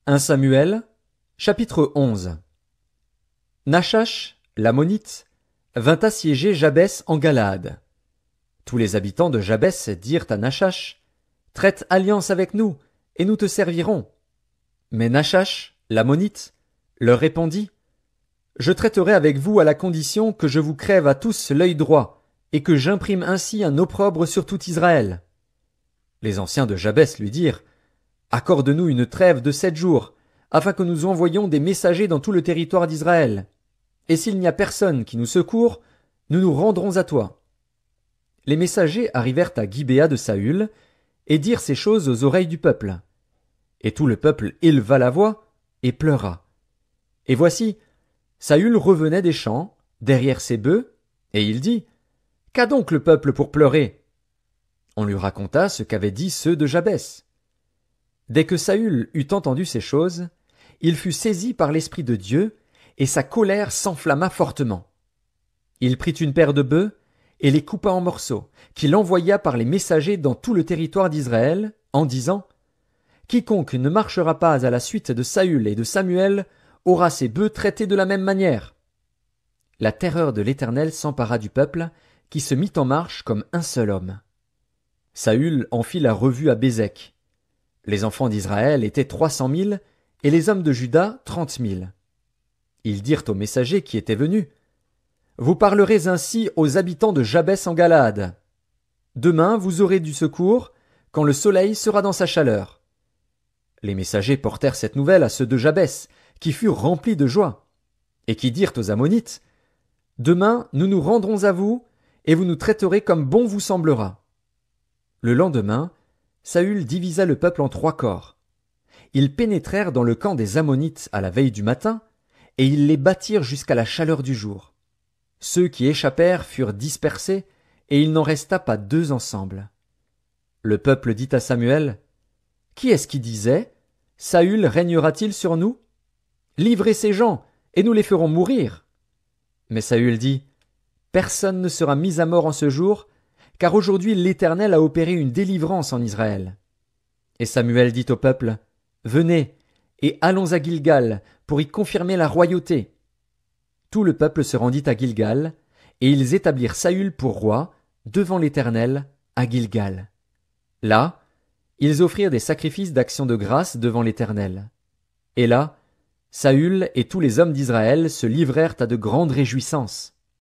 1 Samuel, chapitre 11. Nachash, l'ammonite, vint assiéger Jabès en Galaad. Tous les habitants de Jabès dirent à Nachash, « Traite alliance avec nous, et nous te servirons. » Mais Nachash, l'ammonite, leur répondit, « Je traiterai avec vous à la condition que je vous crève à tous l'œil droit, et que j'imprime ainsi un opprobre sur tout Israël. » Les anciens de Jabès lui dirent, « Accorde-nous une trêve de 7 jours, afin que nous envoyions des messagers dans tout le territoire d'Israël. Et s'il n'y a personne qui nous secourt, nous nous rendrons à toi. » Les messagers arrivèrent à Gibéa de Saül, et dirent ces choses aux oreilles du peuple. Et tout le peuple éleva la voix, et pleura. Et voici, Saül revenait des champs, derrière ses bœufs, et il dit, « Qu'a donc le peuple pour pleurer ?» On lui raconta ce qu'avaient dit ceux de Jabès. Dès que Saül eut entendu ces choses, il fut saisi par l'Esprit de Dieu, et sa colère s'enflamma fortement. Il prit une paire de bœufs, et les coupa en morceaux, qu'il envoya par les messagers dans tout le territoire d'Israël, en disant, « Quiconque ne marchera pas à la suite de Saül et de Samuel aura ses bœufs traités de la même manière. » La terreur de l'Éternel s'empara du peuple, qui se mit en marche comme un seul homme. Saül en fit la revue à Bézek. Les enfants d'Israël étaient 300 000, et les hommes de Juda 30 000. Ils dirent aux messagers qui étaient venus, « Vous parlerez ainsi aux habitants de Jabès en Galaad. Demain vous aurez du secours, quand le soleil sera dans sa chaleur. » Les messagers portèrent cette nouvelle à ceux de Jabès, qui furent remplis de joie, et qui dirent aux Ammonites, « Demain nous nous rendrons à vous, et vous nous traiterez comme bon vous semblera. » Le lendemain, Saül divisa le peuple en 3 corps. Ils pénétrèrent dans le camp des Ammonites à la veille du matin, et ils les battirent jusqu'à la chaleur du jour. Ceux qui échappèrent furent dispersés, et il n'en resta pas 2 ensemble. Le peuple dit à Samuel, « Qui est-ce qui disait, Saül régnera-t-il sur nous? Livrez ces gens, et nous les ferons mourir. » Mais Saül dit, « Personne ne sera mis à mort en ce jour, car aujourd'hui l'Éternel a opéré une délivrance en Israël. » Et Samuel dit au peuple, « Venez, et allons à Gilgal, pour y confirmer la royauté. » Tout le peuple se rendit à Gilgal, et ils établirent Saül pour roi, devant l'Éternel, à Gilgal. Là, ils offrirent des sacrifices d'action de grâce devant l'Éternel. Et là, Saül et tous les hommes d'Israël se livrèrent à de grandes réjouissances.